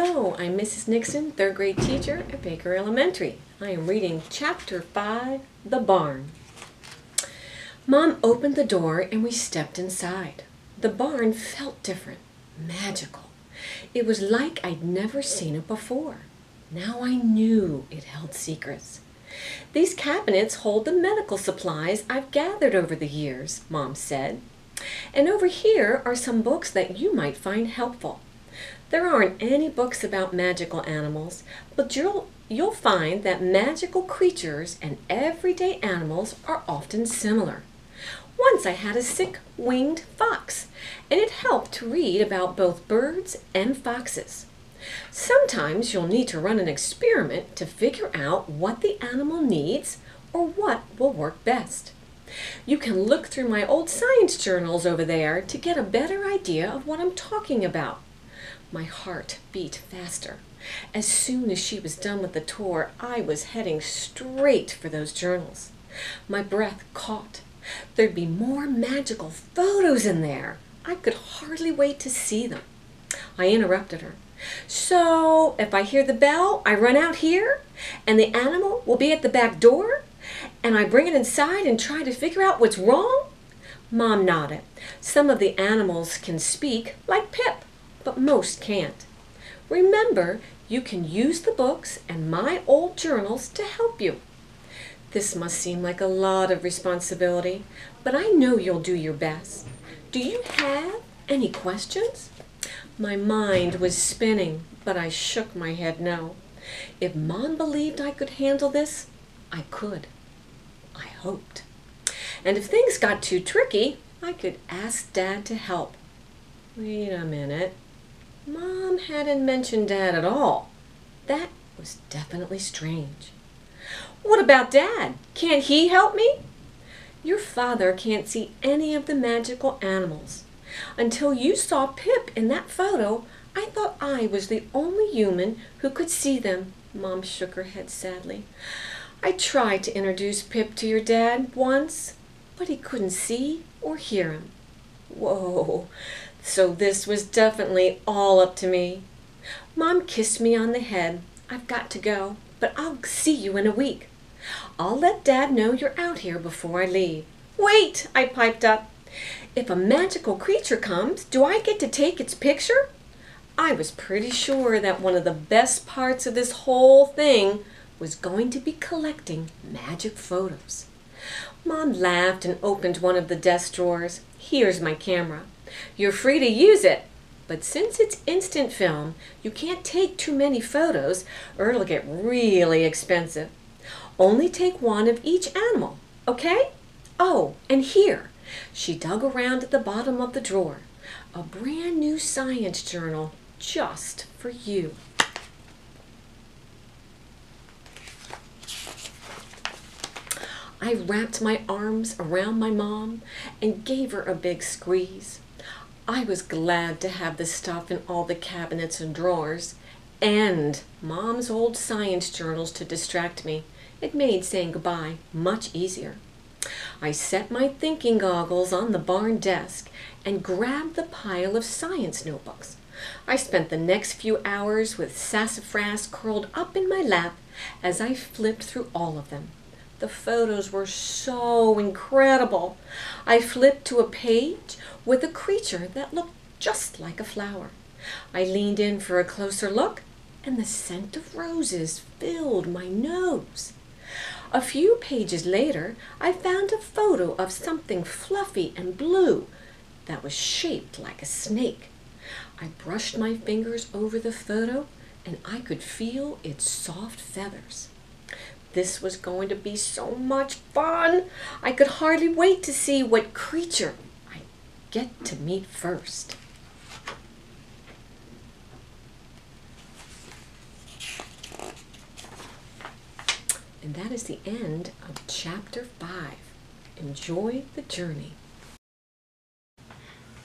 Hello, I'm Mrs. Nixon, third grade teacher at Baker Elementary. I am reading Chapter 5, The Barn. Mom opened the door and we stepped inside. The barn felt different, magical. It was like I'd never seen it before. Now I knew it held secrets. These cabinets hold the medical supplies I've gathered over the years, Mom said. And over here are some books that you might find helpful. There aren't any books about magical animals, but you'll find that magical creatures and everyday animals are often similar. Once I had a sick winged fox, and it helped to read about both birds and foxes. Sometimes you'll need to run an experiment to figure out what the animal needs or what will work best. You can look through my old science journals over there to get a better idea of what I'm talking about. My heart beat faster. As soon as she was done with the tour, I was heading straight for those journals. My breath caught. There'd be more magical photos in there. I could hardly wait to see them. I interrupted her. So, if I hear the bell, I run out here, and the animal will be at the back door, and I bring it inside and try to figure out what's wrong? Mom nodded. Some of the animals can speak, like Pip, but most can't. Remember, you can use the books and my old journals to help you. This must seem like a lot of responsibility, but I know you'll do your best. Do you have any questions? My mind was spinning, but I shook my head no. If Mom believed I could handle this, I could. I hoped. And if things got too tricky, I could ask Dad to help. Wait a minute. Mom hadn't mentioned Dad at all. That was definitely strange. What about Dad? Can't he help me? Your father can't see any of the magical animals. Until you saw Pip in that photo, I thought I was the only human who could see them. Mom shook her head sadly. I tried to introduce Pip to your dad once, but he couldn't see or hear him. Whoa, so this was definitely all up to me. Mom kissed me on the head. I've got to go, but I'll see you in a week. I'll let Dad know you're out here before I leave. Wait, I piped up. If a magical creature comes, do I get to take its picture? I was pretty sure that one of the best parts of this whole thing was going to be collecting magic photos. Mom laughed and opened one of the desk drawers. Here's my camera. You're free to use it, but since it's instant film, you can't take too many photos or it'll get really expensive. Only take one of each animal, okay? Oh, and here, she dug around at the bottom of the drawer, a brand new science journal just for you. I wrapped my arms around my mom and gave her a big squeeze. I was glad to have the stuff in all the cabinets and drawers, and Mom's old science journals to distract me. It made saying goodbye much easier. I set my thinking goggles on the barn desk and grabbed the pile of science notebooks. I spent the next few hours with Sassafras curled up in my lap as I flipped through all of them. The photos were so incredible. I flipped to a page with a creature that looked just like a flower. I leaned in for a closer look, and the scent of roses filled my nose. A few pages later, I found a photo of something fluffy and blue that was shaped like a snake. I brushed my fingers over the photo, and I could feel its soft feathers. This was going to be so much fun. I could hardly wait to see what creature I get to meet first. And that is the end of Chapter 5. Enjoy the journey.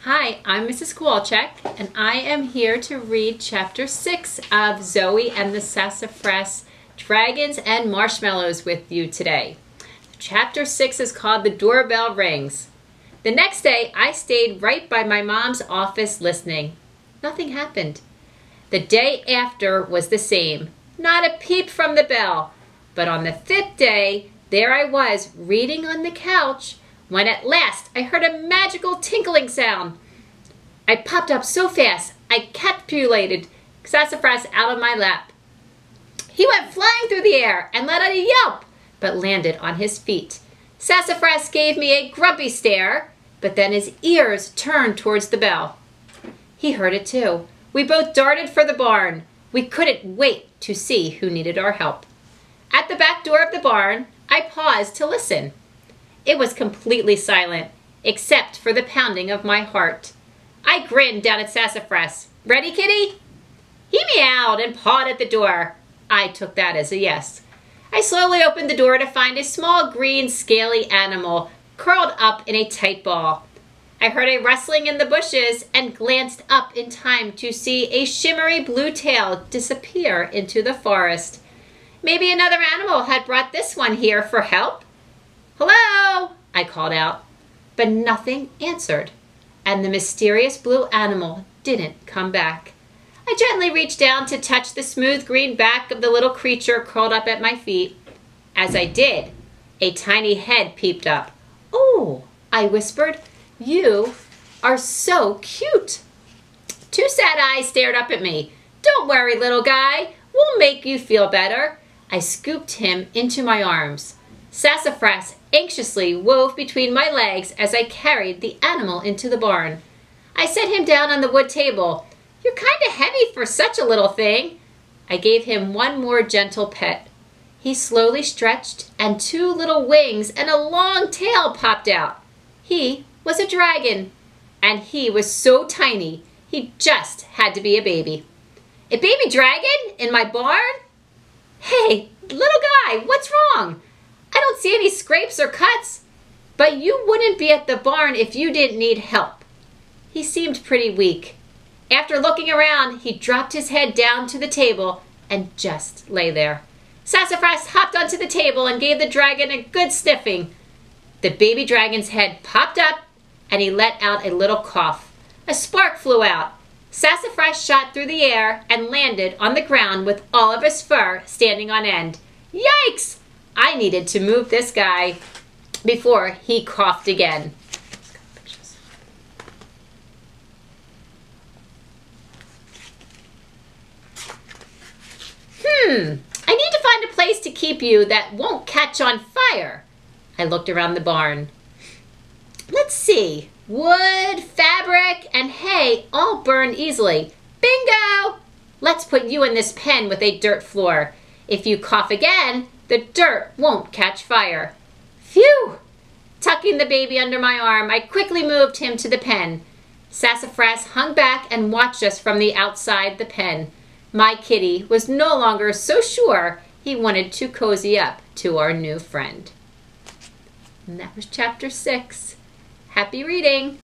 Hi, I'm Mrs. Kowalczyk, and I am here to read Chapter 6 of Zoe and the Sassafras Dragons and Marshmallows with you today. Chapter 6 is called The Doorbell Rings. The next day, I stayed right by my mom's office listening. Nothing happened. The day after was the same. Not a peep from the bell. But on the 5th day, there I was, reading on the couch, when at last I heard a magical tinkling sound. I popped up so fast, I capitulated Sassafras out of my lap. He went flying through the air and let out a yelp, but landed on his feet. Sassafras gave me a grumpy stare, but then his ears turned towards the bell. He heard it too. We both darted for the barn. We couldn't wait to see who needed our help. At the back door of the barn, I paused to listen. It was completely silent, except for the pounding of my heart. I grinned down at Sassafras. Ready, kitty? He meowed and pawed at the door. I took that as a yes. I slowly opened the door to find a small green scaly animal curled up in a tight ball. I heard a rustling in the bushes and glanced up in time to see a shimmery blue tail disappear into the forest. Maybe another animal had brought this one here for help. Hello, I called out, but nothing answered, and the mysterious blue animal didn't come back. I gently reached down to touch the smooth green back of the little creature curled up at my feet. As I did, a tiny head peeped up. "Oh," I whispered, "you are so cute." Two sad eyes stared up at me. "Don't worry, little guy. We'll make you feel better." I scooped him into my arms. Sassafras anxiously wove between my legs as I carried the animal into the barn. I set him down on the wood table. "You're kind of heavy for such a little thing." I gave him one more gentle pet. He slowly stretched, and two little wings and a long tail popped out. He was a dragon, and he was so tiny, he just had to be a baby. "A baby dragon in my barn? Hey, little guy, what's wrong? I don't see any scrapes or cuts, but you wouldn't be at the barn if you didn't need help." He seemed pretty weak. After looking around, he dropped his head down to the table and just lay there. Sassafras hopped onto the table and gave the dragon a good sniffing. The baby dragon's head popped up and he let out a little cough. A spark flew out. Sassafras shot through the air and landed on the ground with all of his fur standing on end. Yikes! I needed to move this guy before he coughed again. I need to find a place to keep you that won't catch on fire. I looked around the barn. Let's see. Wood, fabric, and hay all burn easily. Bingo! Let's put you in this pen with a dirt floor. If you cough again, the dirt won't catch fire. Phew! Tucking the baby under my arm, I quickly moved him to the pen. Sassafras hung back and watched us from the outside the pen. My kitty was no longer so sure he wanted to cozy up to our new friend. And that was chapter 6. Happy reading!